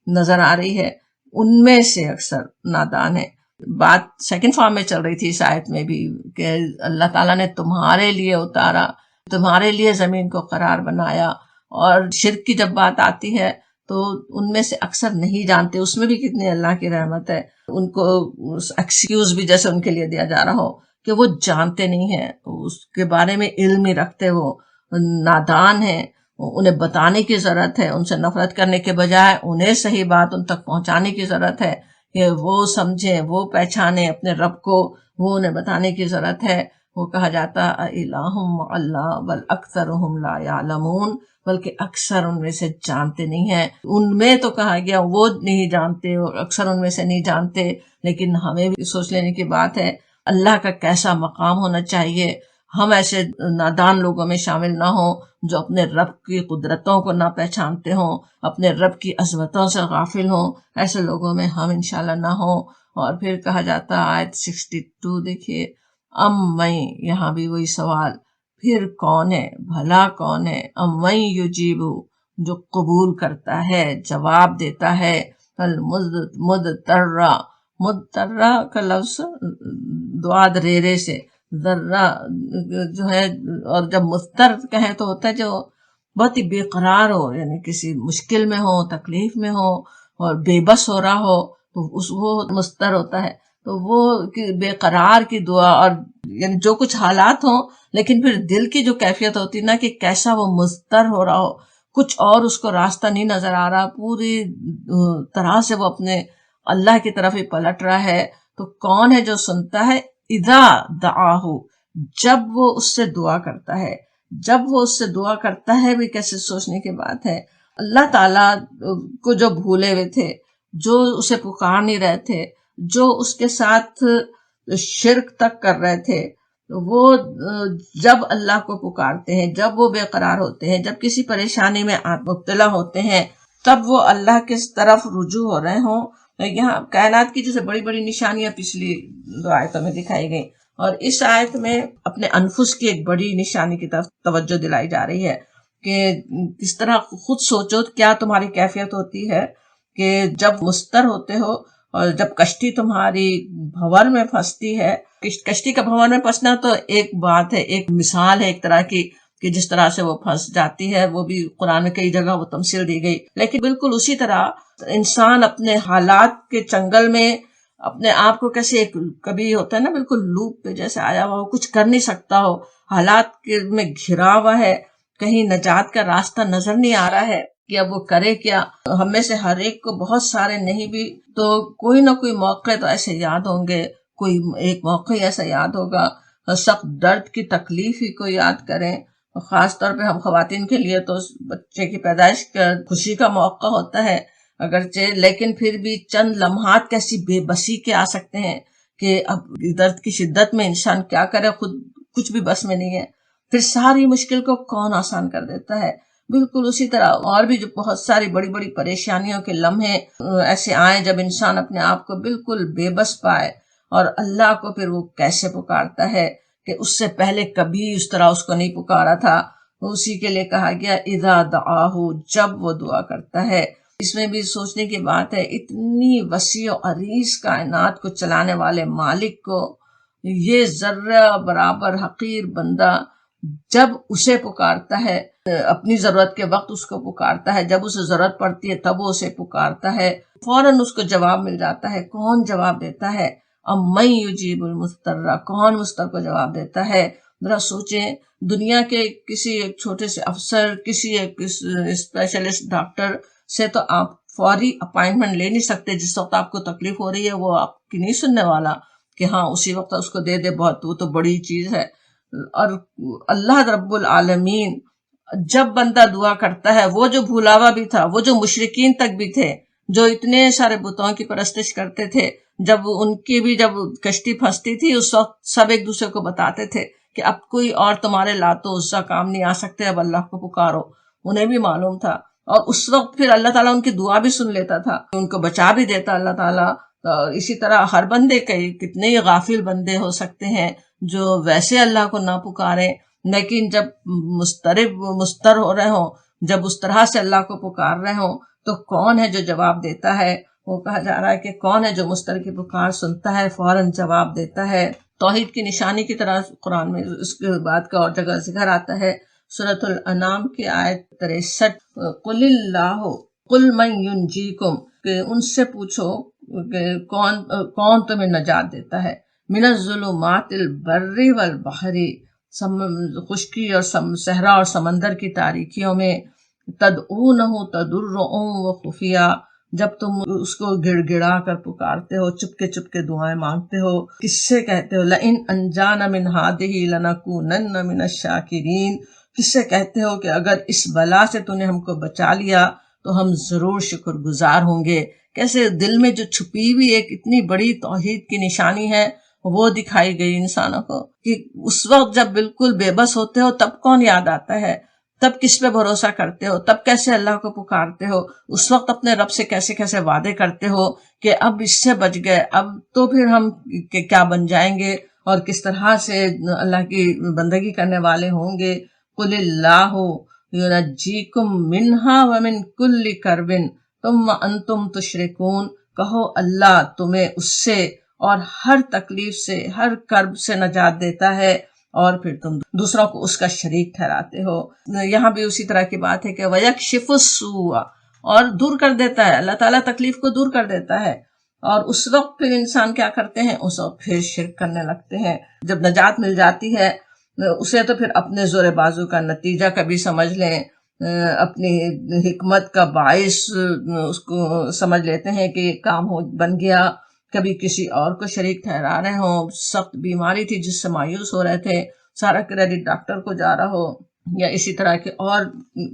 نظر آ رہی ہے، ان میں سے اکثر نادان ہے. بات سیکنڈ فارم میں چل رہی تھی اس آیت میں بھی کہ اللہ تعالیٰ نے تمہارے لیے اتارا، تمہارے لیے زمین کو قرار بنایا. اور شرک کی جب بات آتی ہے تو ان میں سے اکثر نہیں جانتے. اس میں بھی کتنی اللہ کی رحمت ہے. ان کو ایکسکیوز بھی جیسے ان کے لیے دیا جا رہا ہو کہ وہ جانتے نہیں ہیں، اس کے بارے میں علم ہی رکھتے، وہ نادان ہیں. انہیں بتانے کی ضرورت ہے، ان سے نفرت کرنے کے بجائے انہیں صحیح بات ان تک پہنچانے کی ضرورت ہے کہ وہ سمجھیں، وہ پہچانیں اپنے رب کو، وہ انہیں بتانے کی ضرورت ہے. وہ کہا جاتا الہ مع اللہ بل اکثرہم لا یعلمون، بلکہ اکثر ان میں سے جانتے نہیں ہیں. ان میں تو کہا گیا وہ نہیں جانتے، اور اکثر ان میں سے نہیں جانتے، لیکن ہمیں بھی سوچ لینے کی بات ہے اللہ کا کیسا مقام ہونا چاہیے. ہم ایسے نادان لوگوں میں شامل نہ ہوں جو اپنے رب کی قدرتوں کو نہ پہچانتے ہوں، اپنے رب کی عظمتوں سے غافل ہوں. ایسے لوگوں میں ہم انشاءاللہ نہ ہوں. اور پھر کہا جاتا آیت 62 دیکھیے، میں یہاں بھی وہی سوال، پھر کون ہے، بھلا کون ہے؟ میں یجیبو، جو قبول کرتا ہے، جواب دیتا ہے. مدترا، مدترا کا لفظ دعاد ریرے سے ذرہ جو ہے، اور جب مضطر کہیں تو ہوتا ہے جو بہت ہی بے قرار ہو، یعنی کسی مشکل میں ہو، تکلیف میں ہو اور بے بس ہو رہا ہو تو وہ مضطر ہوتا ہے. تو وہ بے قرار کی دعا، اور یعنی جو کچھ حالات ہوں لیکن پھر دل کی جو کیفیت ہوتی نا کہ کیسا وہ مضطر ہو رہا ہو، کچھ اور اس کو راستہ نہیں نظر آ رہا، پوری طرح سے وہ اپنے اللہ کی طرف ہی پلٹ رہا ہے. تو کون ہے جو سنتا ہے؟ اذا دعاہ، جب وہ اس سے دعا کرتا ہے. جب وہ اس سے دعا کرتا ہے بھی کیسے سوچنے کی بات ہے. اللہ تعالیٰ کو جو بھولے ہوئے تھے، جو اسے پکار نہیں رہے تھے، جو اس کے ساتھ شرک تک کر رہے تھے، وہ جب اللہ کو پکارتے ہیں، جب وہ بے قرار ہوتے ہیں، جب کسی پریشانی میں مبتلا ہوتے ہیں، تب وہ اللہ کی طرف رجوع ہو رہے ہوں. یہاں کائنات کی جیسے بڑی بڑی نشانیاں پچھلی دو آیتوں میں دکھائی گئی، اور اس آیت میں اپنے انفس کی ایک بڑی نشانی کی طرف توجہ دلائی جا رہی ہے کہ کس طرح خود سوچو کیا تمہاری کیفیت ہوتی ہے کہ جب مستر ہوتے ہو، اور جب کشتی تمہاری بھنور میں پھنستی ہے. کشتی کا بھنور میں پھنسنا تو ایک بات ہے، ایک مثال ہے ایک طرح کی کہ جس طرح سے وہ پھنس جاتی ہے، وہ بھی قرآن میں کئی جگہ وہ تمثیل دی گئی. لیکن بالکل اسی طرح انسان اپنے حالات کے چنگل میں اپنے آپ کو کیسے کبھی ہوتا ہے نا بالکل لوپ پہ جیسے آیا ہوا ہو، کچھ کر نہیں سکتا ہو، حالات میں گھرا ہوا ہے، کہیں نجات کا راستہ نظر نہیں آ رہا ہے کہ اب وہ کرے کیا. ہم میں سے ہر ایک کو بہت سارے نہیں بھی تو کوئی نہ کوئی موقع تو ایسے یاد ہوں گے، کوئی ایک موقع ہی ایسا یاد ہوگا. سخت درد کی تکلیف ہی کو یاد کریں، خاص طور پہ ہم خواتین کے لیے تو بچے کی پیدائش کا خوشی کا موقع ہوتا ہے اگرچہ، لیکن پھر بھی چند لمحات کیسی بے بسی کے آ سکتے ہیں کہ اب درد کی شدت میں انسان کیا کرے، خود کچھ بھی بس میں نہیں ہے. پھر ساری مشکل کو کون آسان کر دیتا ہے. بالکل اسی طرح اور بھی جو بہت ساری بڑی بڑی پریشانیوں کے لمحے ایسے آئیں جب انسان اپنے آپ کو بالکل بے بس پائے، اور اللہ کو پھر وہ کیسے پکارتا ہے کہ اس سے پہلے کبھی اس طرح اس کو نہیں پکارا تھا. اسی کے لیے کہا گیا اذا دعاہ، جب وہ دعا کرتا ہے. اس میں بھی سوچنے کی بات ہے، اتنی وسیع و عریض کائنات کو چلانے والے مالک کو یہ ذرہ برابر حقیر بندہ جب اسے پکارتا ہے، اپنی ضرورت کے وقت اس کو پکارتا ہے، جب اسے ضرورت پڑتی ہے تب وہ اسے پکارتا ہے، فوراً اس کو جواب مل جاتا ہے. کون جواب دیتا ہے؟ امن یجیب المضطر، کون مضطر کو جواب دیتا ہے؟ ذرا سوچیں، دنیا کے کسی ایک چھوٹے سے افسر، کسی ایک اسپیشلسٹ ڈاکٹر سے تو آپ فوری اپائنٹمنٹ لے نہیں سکتے. جس وقت آپ کو تکلیف ہو رہی ہے وہ آپ کی نہیں سننے والا کہ ہاں اسی وقت اس کو دے دے، بہت وہ تو بڑی چیز ہے. اور اللہ رب العالمین جب بندہ دعا کرتا ہے، وہ جو بھولا ہوا بھی تھا، وہ جو مشرکین تک بھی تھے، جو اتنے سارے بتوں کی پرستش کرتے تھے، جب ان کی بھی جب کشتی پھنستی تھی اس وقت سب ایک دوسرے کو بتاتے تھے کہ اب کوئی اور تمہارے لاتو عزا کام نہیں آ سکتے، اب اللہ کو پکارو. انہیں بھی معلوم تھا، اور اس وقت پھر اللہ تعالیٰ ان کی دعا بھی سن لیتا تھا، ان کو بچا بھی دیتا اللہ تعالیٰ. اسی طرح ہر بندے کتنے ہی غافل بندے ہو سکتے ہیں جو ویسے اللہ کو نہ پکاریں، لیکن جب مستر ہو رہے ہوں، جب اس طرح سے اللہ کو پکار رہے ہوں تو کون ہے جو جواب دیتا ہے؟ وہ کہا جا رہا ہے کہ کون ہے جو مستر کی پکار سنتا ہے، فوراً جواب دیتا ہے. توحید کی نشانی کی طرح قرآن میں اس کے بات کا اور جگہ ذکر آتا ہے. سورۃ الانعام کی آیت 63، قل اللہ قل من ینجیکم، کہ ان سے پوچھو کہ کون تمہیں نجات دیتا ہے، من الظلمات البر والبحر، خشکی اور صحرا اور سمندر کی تاریکیوں میں، تدعونہ تضرعا وخفیا، جب تم اس کو گڑ گڑا کر پکارتے ہو، چپ کے دعائیں مانگتے ہو. کس سے کہتے ہو؟ لئن انجانا من ہذہ لنکونن من الشاکرین، کس سے کہتے ہو کہ اگر اس بلا سے تو نے ہم کو بچا لیا تو ہم ضرور شکر گزار ہوں گے. کیسے دل میں جو چھپی ہوئی ایک اتنی بڑی توحید کی نشانی ہے وہ دکھائی گئی انسانوں کو کہ اس وقت جب بالکل بے بس ہوتے ہو تب کون یاد آتا ہے، تب کس پہ بھروسہ کرتے ہو، تب کیسے اللہ کو پکارتے ہو، اس وقت اپنے رب سے کیسے کیسے وعدے کرتے ہو کہ اب اس سے بچ گئے، اب تو پھر ہم کیا بن جائیں گے اور کس طرح سے اللہ کی بندگی کرنے والے ہوں گے. قل اللہ ینجیکم منہا ومن کل کرب ثم انتم تشرکون، کہو اللہ تمہیں اس سے اور ہر تکلیف سے، ہر کرب سے نجات دیتا ہے، اور پھر تم دوسروں کو اس کا شریک ٹھہراتے ہو. یہاں بھی اسی طرح کی بات ہے کہ وَيَكْشِفُ السُّوءَ، اور دور کر دیتا ہے اللہ تعالیٰ، تکلیف کو دور کر دیتا ہے. اور اس وقت پھر انسان کیا کرتے ہیں؟ اس وقت پھر شرک کرنے لگتے ہیں. جب نجات مل جاتی ہے اسے تو پھر اپنے زور بازو کا نتیجہ کبھی سمجھ لیں، اپنی حکمت کا باعث اس کو سمجھ لیتے ہیں کہ کام بن گیا، کبھی کسی اور کو شریک ٹھہرا رہے ہوں، سخت بیماری تھی جس سے مایوس ہو رہے تھے، سارا کریڈٹ ڈاکٹر کو جا رہا ہو، یا اسی طرح کے اور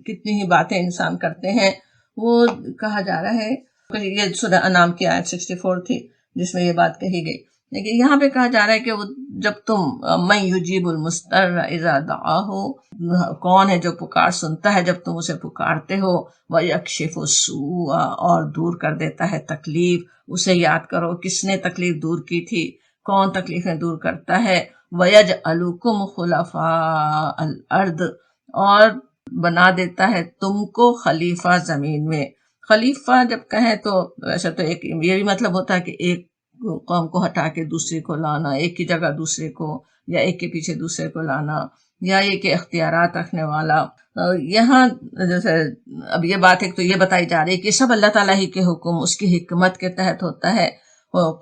کتنی ہی باتیں انسان کرتے ہیں، وہ کہا جا رہا ہے یہ سورہ انعام کی آیت 64 تھی جس میں یہ بات کہی گئی. لیکن یہاں پہ کہا جا رہا ہے کہ وہ جب تم من یجیب المضطر اذا دعاہ، کون ہے جو پکار سنتا ہے جب تم اسے پکارتے ہو، ویکشف السوء، اور دور کر دیتا ہے تکلیف. اسے یاد کرو کس نے تکلیف دور کی تھی، کون تکلیفیں دور کرتا ہے. ویجعلکم خلفاء الارض، اور بنا دیتا ہے تم کو خلیفہ زمین میں. خلیفہ جب کہیں تو ویسے تو ایک یہ بھی مطلب ہوتا ہے کہ ایک قوم کو ہٹا کے دوسری کو لانا، ایک کی جگہ دوسرے کو، یا ایک کے پیچھے دوسرے کو لانا، یا ایک اختیارات رکھنے والا. یہاں جیسے اب یہ بات ہے تو یہ بتائی جا رہی ہے کہ سب اللہ تعالیٰ ہی کے حکم، اس کی حکمت کے تحت ہوتا ہے.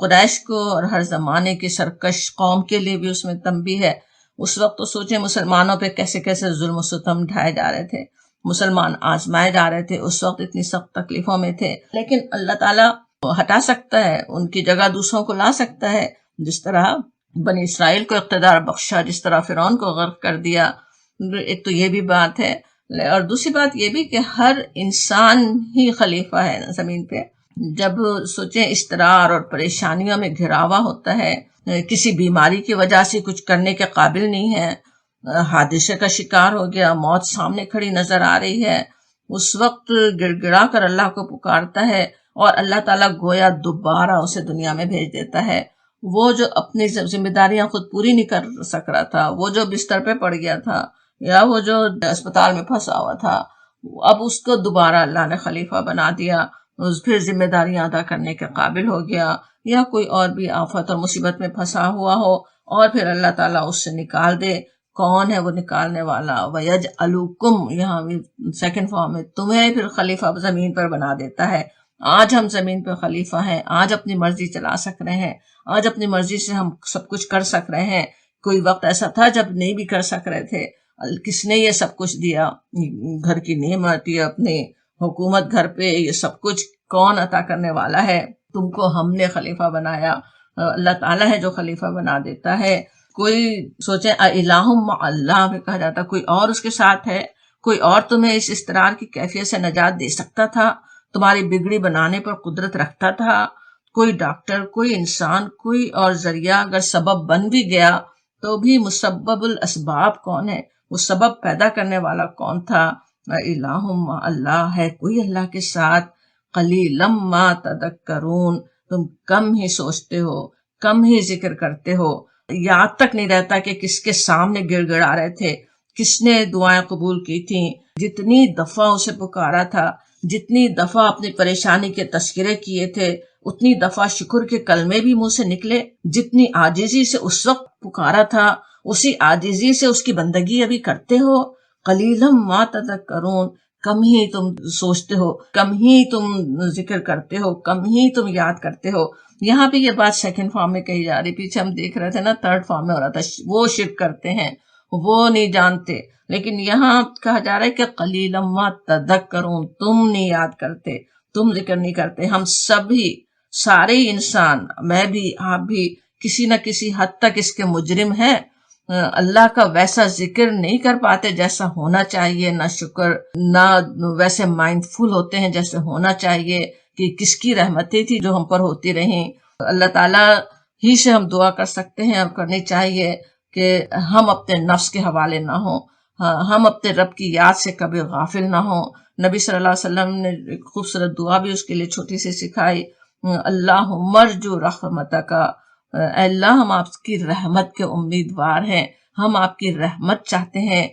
قریش کو اور ہر زمانے کی سرکش قوم کے لیے بھی اس میں تنبیہ ہے. اس وقت تو سوچیں مسلمانوں پہ کیسے کیسے ظلم و ستم ڈھائے جا رہے تھے، مسلمان آزمائے جا رہے تھے، اس وقت اتنی سخت تکلیفوں میں تھے. لیکن اللہ تعالیٰ ہٹا سکتا ہے، ان کی جگہ دوسروں کو لا سکتا ہے. جس طرح بنی اسرائیل کو اقتدار بخشا، جس طرح فرعون کو غرق کر دیا. ایک تو یہ بھی بات ہے، اور دوسری بات یہ بھی کہ ہر انسان ہی خلیفہ ہے زمین پہ. جب سوچیں اضطرار اور پریشانیوں میں گھراوا ہوتا ہے، کسی بیماری کی وجہ سے کچھ کرنے کے قابل نہیں ہے، حادثے کا شکار ہو گیا، موت سامنے کھڑی نظر آ رہی ہے، اس وقت گڑ گڑا کر اللہ کو پکارتا ہے اور اللہ تعالیٰ گویا دوبارہ اسے دنیا میں بھیج دیتا ہے. وہ جو اپنی ذمہ داریاں خود پوری نہیں کر سک رہا تھا، وہ جو بستر پہ پڑ گیا تھا، یا وہ جو اسپتال میں پھنسا ہوا تھا، اب اس کو دوبارہ اللہ نے خلیفہ بنا دیا، پھر ذمہ داریاں ادا کرنے کے قابل ہو گیا. یا کوئی اور بھی آفت اور مصیبت میں پھنسا ہوا ہو اور پھر اللہ تعالیٰ اس سے نکال دے. کون ہے وہ نکالنے والا؟ وَيَجْعَلُكُمْ، یہاں سیکنڈ فارم میں تمہیں پھر خلیفہ زمین پر بنا دیتا ہے. آج ہم زمین پہ خلیفہ ہیں، آج اپنی مرضی چلا سک رہے ہیں، آج اپنی مرضی سے ہم سب کچھ کر سک رہے ہیں. کوئی وقت ایسا تھا جب نہیں بھی کر سک رہے تھے. کس نے یہ سب کچھ دیا؟ گھر کی نعمت، یہ اپنی حکومت گھر پہ، یہ سب کچھ کون عطا کرنے والا ہے؟ تم کو ہم نے خلیفہ بنایا. اللہ تعالیٰ ہے جو خلیفہ بنا دیتا ہے. کوئی سوچیں الہ مع اللہ میں کہا جاتا، کوئی اور اس کے ساتھ ہے، کوئی اور تمہیں اس اضطرار کی کیفیت سے نجات دے سکتا تھا، تمہاری بگڑی بنانے پر قدرت رکھتا تھا. کوئی ڈاکٹر، کوئی انسان، کوئی اور ذریعہ اگر سبب بن بھی گیا تو بھی مسبب الاسباب کون ہے؟ وہ سبب پیدا کرنے والا کون تھا؟ الہ مع اللہ ہے کوئی اللہ کے ساتھ. قلیلا ما تذکرون، تم کم ہی سوچتے ہو، کم ہی ذکر کرتے ہو. یاد تک نہیں رہتا کہ کس کے سامنے گڑ گڑا رہے تھے، کس نے دعائیں قبول کی تھیں، جتنی دفعہ اسے پکارا تھا، جتنی دفعہ اپنی پریشانی کے تذکرے کیے تھے، اتنی دفعہ شکر کے کلمے بھی منہ سے نکلے. جتنی عاجزی سے اس وقت پکارا تھا، اسی عاجزی سے اس کی بندگی ابھی کرتے ہو. قلیلا ما تذکرون، کم ہی تم سوچتے ہو، کم ہی تم ذکر کرتے ہو، کم ہی تم یاد کرتے ہو. یہاں پہ یہ بات سیکنڈ فارم میں کہی جا رہی، پیچھے ہم دیکھ رہے تھے نا تھرڈ فارم میں ہو رہا تھا، وہ شرک کرتے ہیں، وہ نہیں جانتے. لیکن یہاں کہا جا رہا ہے کہ قلیلا ما تذکرون، تم نہیں یاد کرتے، تم ذکر نہیں کرتے. ہم سبھی، سارے انسان، میں بھی، آپ بھی کسی نہ کسی حد تک اس کے مجرم ہیں. اللہ کا ویسا ذکر نہیں کر پاتے جیسا ہونا چاہیے، نہ شکر، نہ ویسے مائنڈ فل ہوتے ہیں جیسے ہونا چاہیے کہ کس کی رحمتیں تھی جو ہم پر ہوتی رہیں. اللہ تعالیٰ ہی سے ہم دعا کر سکتے ہیں اور کرنی چاہیے کہ ہم اپنے نفس کے حوالے نہ ہوں، ہم اپنے رب کی یاد سے کبھی غافل نہ ہوں. نبی صلی اللہ علیہ وسلم نے ایک خوبصورت دعا بھی اس کے لیے چھوٹی سی سکھائی، اللہم ارجو رحمتک، اے اللہ ہم آپ کی رحمت کے امیدوار ہیں، ہم آپ کی رحمت چاہتے ہیں.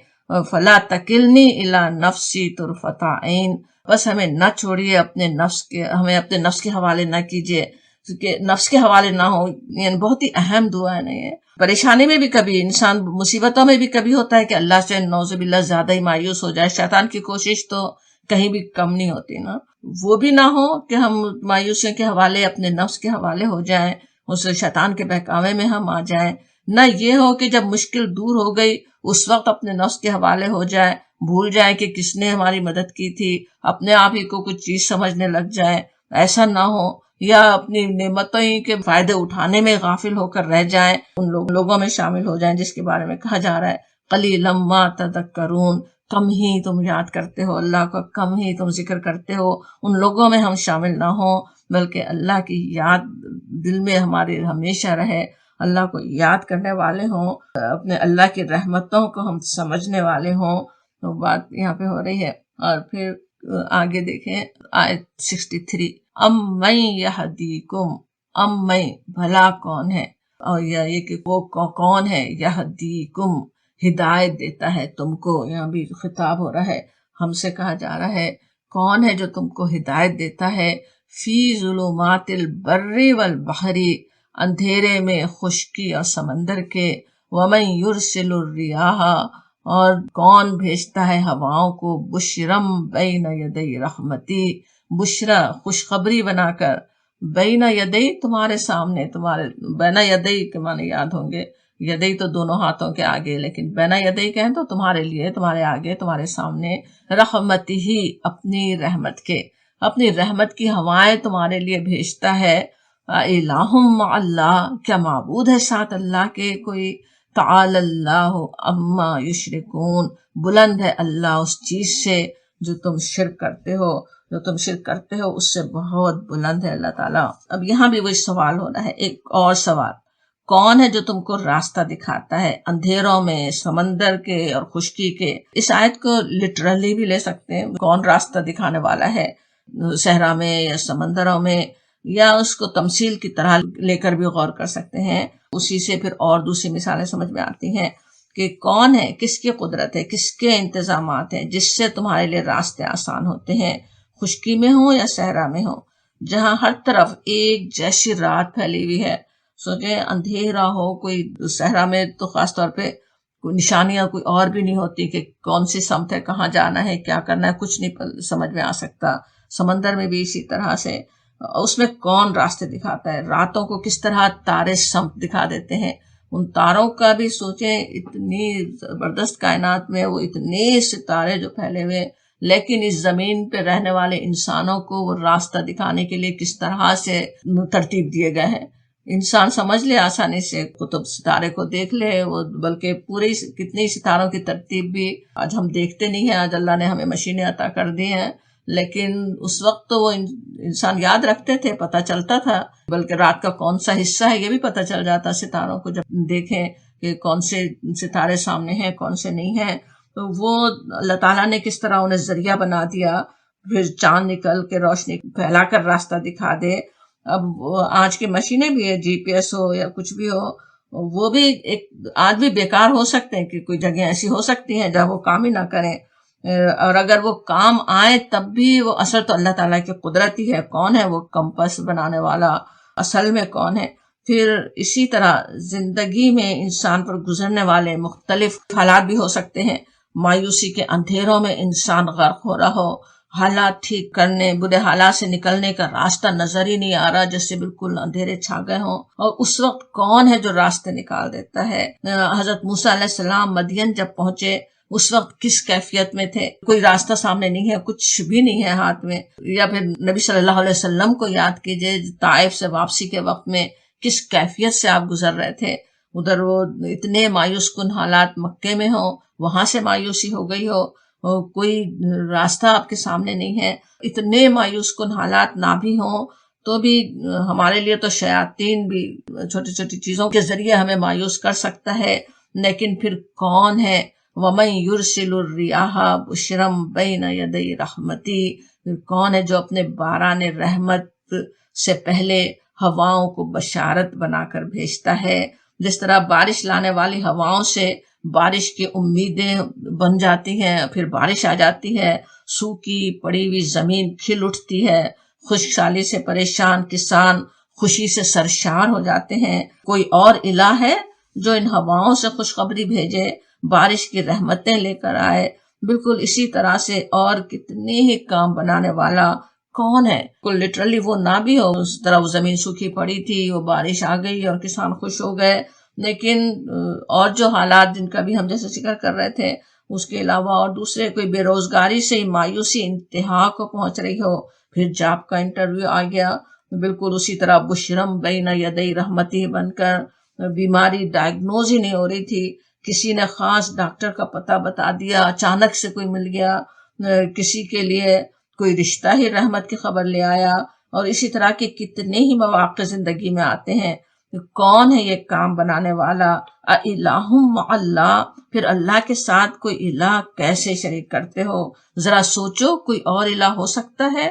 فلا تکلنی الی نفسی طرفۃ عین، بس ہمیں نہ چھوڑیے اپنے نفس کے، ہمیں اپنے نفس کے حوالے نہ کیجیے، کیونکہ نفس کے حوالے نہ ہو. یعنی بہت ہی اہم دعا ہے نا یہ. پریشانی میں بھی کبھی انسان، مصیبتوں میں بھی کبھی ہوتا ہے کہ اللہ سے نعوذ باللہ زیادہ ہی مایوس ہو جائے. شیطان کی کوشش تو کہیں بھی کم نہیں ہوتی نا. وہ بھی نہ ہو کہ ہم مایوسیوں کے حوالے، اپنے نفس کے حوالے ہو جائیں، اس شیطان کے بہکاوے میں ہم آ جائیں. نہ یہ ہو کہ جب مشکل دور ہو گئی اس وقت اپنے نفس کے حوالے ہو جائے، بھول جائے کہ کس نے ہماری مدد کی تھی، اپنے آپ ہی کو کچھ چیز سمجھنے لگ جائے. ایسا نہ ہو. یا اپنی نعمتوں کے فائدے اٹھانے میں غافل ہو کر رہ جائیں، ان لوگوں میں شامل ہو جائیں جس کے بارے میں کہا جا رہا ہے قلیلا ما تذکرون، کم ہی تم یاد کرتے ہو اللہ کو، کم ہی تم ذکر کرتے ہو، ان لوگوں میں ہم شامل نہ ہوں، بلکہ اللہ کی یاد دل میں ہمارے ہمیشہ رہے، اللہ کو یاد کرنے والے ہوں، اپنے اللہ کی رحمتوں کو ہم سمجھنے والے ہوں۔ تو بات یہاں پہ ہو رہی ہے۔ اور پھر آگے دیکھیں آیت 63، ام من یہدیکم، ام میں بھلا کون ہے، اور یہ کہ وہ کون ہے، یہدیکم ہدایت دیتا ہے تم کو، یہاں بھی خطاب ہو رہا ہے، ہم سے کہا جا رہا ہے کون ہے جو تم کو ہدایت دیتا ہے، فی ظلمات البر والبحر، اندھیرے میں خشکی اور سمندر کے، ومن یرسل الریاح، اور کون بھیجتا ہے ہواؤں کو، بشرم بین یدی رحمتی، بشرا خوشخبری بنا کر، بین یدی تمہارے سامنے، تمہارے بین یدی کے معنی یاد ہوں گے، یدی تو دونوں ہاتھوں کے آگے، لیکن بین یدی کہیں تو تمہارے لیے، تمہارے آگے، تمہارے سامنے، رحمتی ہی اپنی رحمت کے، اپنی رحمت کی ہوائیں تمہارے لیے بھیجتا ہے۔ الہ مع اللہ، کیا معبود ہے ساتھ اللہ کے کوئی، تعالی اللہ عما یشرکون، بلند ہے اللہ اس چیز سے جو تم شرک کرتے ہو، جو تم شرک کرتے ہو اس سے بہت بلند ہے اللہ تعالیٰ۔ اب یہاں بھی وہی سوال ہو رہا ہے، ایک اور سوال، کون ہے جو تم کو راستہ دکھاتا ہے اندھیروں میں، سمندر کے اور خشکی کے؟ اس آیت کو لٹرلی بھی لے سکتے ہیں، کون راستہ دکھانے والا ہے صحرا میں یا سمندروں میں، یا اس کو تمثیل کی طرح لے کر بھی غور کر سکتے ہیں، اسی سے پھر اور دوسری مثالیں سمجھ میں آتی ہیں کہ کون ہے، کس کی قدرت ہے، کس کے انتظامات ہیں جس سے تمہارے لیے راستے آسان ہوتے ہیں، خشکی میں ہوں یا صحرا میں ہوں، جہاں ہر طرف ایک جیسی رات پھیلی ہوئی ہے۔ سوچیں اندھیرا ہو، کوئی صحرا میں تو خاص طور پہ کوئی نشانیاں کوئی اور بھی نہیں ہوتی کہ کون سی سمت ہے، کہاں جانا ہے، کیا کرنا ہے، کچھ نہیں سمجھ میں آ سکتا۔ سمندر میں بھی اسی طرح سے، اس میں کون راستے دکھاتا ہے، راتوں کو کس طرح تارے سمت دکھا دیتے ہیں، ان تاروں کا بھی سوچیں، اتنی زبردست کائنات میں وہ اتنے ستارے جو پھیلے ہوئے، لیکن اس زمین پہ رہنے والے انسانوں کو وہ راستہ دکھانے کے لیے کس طرح سے ترتیب دیے گئے ہیں۔ انسان سمجھ لے آسانی سے، قطب ستارے کو دیکھ لے وہ، بلکہ پوری کتنی ستاروں کی ترتیب بھی آج ہم دیکھتے نہیں ہیں، آج اللہ نے ہمیں مشینیں عطا کر دی ہیں، لیکن اس وقت تو وہ انسان یاد رکھتے تھے، پتہ چلتا تھا، بلکہ رات کا کون سا حصہ ہے یہ بھی پتہ چل جاتا ستاروں کو جب دیکھیں کہ کون سے ستارے سامنے ہیں کون سے نہیں ہیں۔ تو وہ اللہ تعالیٰ نے کس طرح انہیں ذریعہ بنا دیا، پھر چاند نکل کے روشنی پھیلا کر راستہ دکھا دے۔ اب آج کی مشینیں بھی ہے، جی پی ایس ہو یا کچھ بھی ہو، وہ بھی ایک آج بھی بیکار ہو سکتے ہیں، کہ کوئی جگہ ایسی ہو سکتی ہیں جہاں وہ کام ہی نہ کریں، اور اگر وہ کام آئے تب بھی وہ اثر تو اللہ تعالیٰ کی قدرت ہی ہے۔ کون ہے وہ کمپس بنانے والا، اصل میں کون ہے؟ پھر اسی طرح زندگی میں انسان پر گزرنے والے مختلف حالات بھی ہو سکتے ہیں، مایوسی کے اندھیروں میں انسان غرق ہو رہا ہو، حالات ٹھیک کرنے، برے حالات سے نکلنے کا راستہ نظر ہی نہیں آ رہا، جیسے بالکل اندھیرے چھا گئے ہوں، اور اس وقت کون ہے جو راستے نکال دیتا ہے؟ حضرت موسیٰ علیہ السلام مدین جب پہنچے اس وقت کس کیفیت میں تھے؟ کوئی راستہ سامنے نہیں ہے، کچھ بھی نہیں ہے ہاتھ میں۔ یا پھر نبی صلی اللہ علیہ وسلم کو یاد کیجئے، طائف سے واپسی کے وقت میں کس کیفیت سے آپ گزر رہے تھے، ادھر وہ اتنے مایوس کن حالات مکے میں ہوں، وہاں سے مایوسی ہو گئی ہو، کوئی راستہ آپ کے سامنے نہیں ہے، اتنے مایوس کن حالات نہ بھی ہوں تو بھی ہمارے لیے تو شیاطین بھی چھوٹی چھوٹی چیزوں کے ذریعے ہمیں مایوس کر سکتا ہے، لیکن پھر کون ہے؟ وَمَن يُرْسِلُ الرِّيَاحَ بُشْرًا بَيْنَ يَدَيْ رَحْمَتِهِ، پھر کون ہے جو اپنے باران رحمت سے پہلے ہواؤں کو بشارت بنا کر بھیجتا ہے، جس طرح بارش لانے والی ہواؤں سے بارش کی امیدیں بن جاتی ہیں، پھر بارش آ جاتی ہے، سوکھی پڑی ہوئی زمین کھل اٹھتی ہے، خشک سالی سے پریشان کسان خوشی سے سرشار ہو جاتے ہیں۔ کوئی اور الہ ہے جو ان ہواؤں سے خوشخبری بھیجے، بارش کی رحمتیں لے کر آئے؟ بالکل اسی طرح سے اور کتنے ہی کام بنانے والا کون ہے؟ کوئی لٹرلی وہ نہ بھی ہو، اس طرح وہ زمین سوکھی پڑی تھی، وہ بارش آ گئی اور کسان خوش ہو گئے، لیکن اور جو حالات جن کا بھی ہم جیسے ذکر کر رہے تھے، اس کے علاوہ اور دوسرے، کوئی بے روزگاری سے مایوسی انتہا کو پہنچ رہی ہو، پھر جاب کا انٹرویو آ گیا، بالکل اسی طرح بشرم بین یدی رحمتی بن کر بیماری ڈائگنوز ہی نہیں ہو رہی تھی، کسی نے خاص ڈاکٹر کا پتہ بتا دیا، اچانک سے کوئی مل گیا، کسی کے لیے کوئی رشتہ ہی رحمت کی خبر لے آیا، اور اسی طرح کے کتنے ہی مواقع زندگی میں آتے ہیں۔ کون ہے یہ کام بنانے والا؟ الہ مع اللہ، پھر اللہ کے ساتھ کوئی الہ کیسے شریک کرتے ہو؟ ذرا سوچو، کوئی اور الہ ہو سکتا ہے؟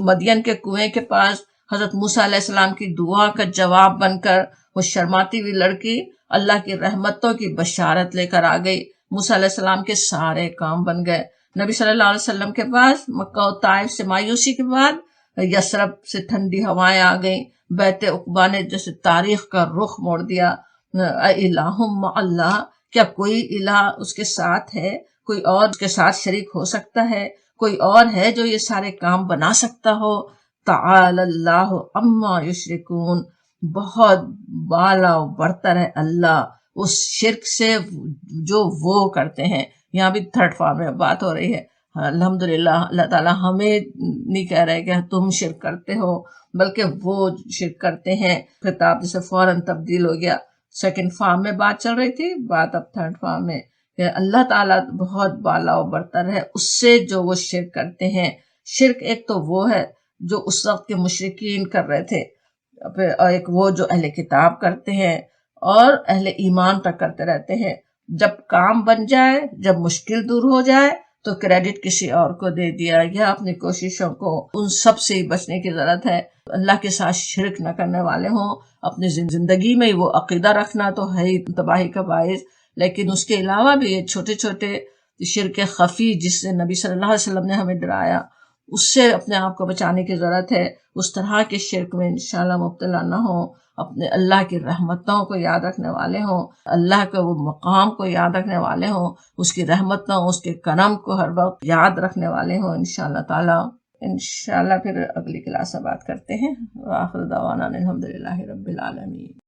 مدین کے کنویں کے پاس حضرت موسیٰ علیہ السلام کی دعا کا جواب بن کر وہ شرماتی ہوئی لڑکی اللہ کی رحمتوں کی بشارت لے کر آ گئی، موسیٰ علیہ السلام کے سارے کام بن گئے۔ نبی صلی اللہ علیہ وسلم کے پاس مکہ و طائف سے مایوسی کے بعد یثرب سے ٹھنڈی ہوائیں آ گئیں، بیت عقبہ نے جیسے تاریخ کا رخ موڑ دیا۔ الہ مع اللہ، کیا کوئی الہ اس کے ساتھ ہے؟ کوئی اور اس کے ساتھ شریک ہو سکتا ہے؟ کوئی اور ہے جو یہ سارے کام بنا سکتا ہو؟ تعالی اللہ عما یشرکون، بہت بالا و برتر ہے اللہ اس شرک سے جو وہ کرتے ہیں۔ یہاں بھی تھرڈ فارم میں بات ہو رہی ہے۔ الحمدللہ اللہ تعالیٰ ہمیں نہیں کہہ رہے کہ تم شرک کرتے ہو، بلکہ وہ شرک کرتے ہیں۔ خطاب جیسے فوراً تبدیل ہو گیا، سیکنڈ فارم میں بات چل رہی تھی، بات اب تھرڈ فارم میں کہ اللہ تعالیٰ بہت بالا و برتر ہے اس سے جو وہ شرک کرتے ہیں۔ شرک ایک تو وہ ہے جو اس وقت کے مشرکین کر رہے تھے، اور ایک وہ جو اہل کتاب کرتے ہیں اور اہل ایمان تک کرتے رہتے ہیں۔ جب کام بن جائے، جب مشکل دور ہو جائے تو کریڈٹ کسی اور کو دے دیا گیا، اپنی کوششوں کو۔ ان سب سے بچنے کی ضرورت ہے۔ اللہ کے ساتھ شرک نہ کرنے والے ہوں، اپنی زندگی میں وہ عقیدہ رکھنا تو ہے ہی تباہی کا باعث، لیکن اس کے علاوہ بھی یہ چھوٹے چھوٹے شرک خفی جس سے نبی صلی اللہ علیہ وسلم نے ہمیں ڈرایا، اس سے اپنے آپ کو بچانے کی ضرورت ہے۔ اس طرح کے شرک میں انشاءاللہ مبتلا نہ ہوں، اپنے اللہ کی رحمتوں کو یاد رکھنے والے ہوں، اللہ کے وہ مقام کو یاد رکھنے والے ہوں، اس کی رحمتوں، اس کے کرم کو ہر وقت یاد رکھنے والے ہوں انشاءاللہ تعالی۔ انشاءاللہ پھر اگلی کلاس میں بات کرتے ہیں۔ وآخر دعوانا الحمدللہ رب العالمین۔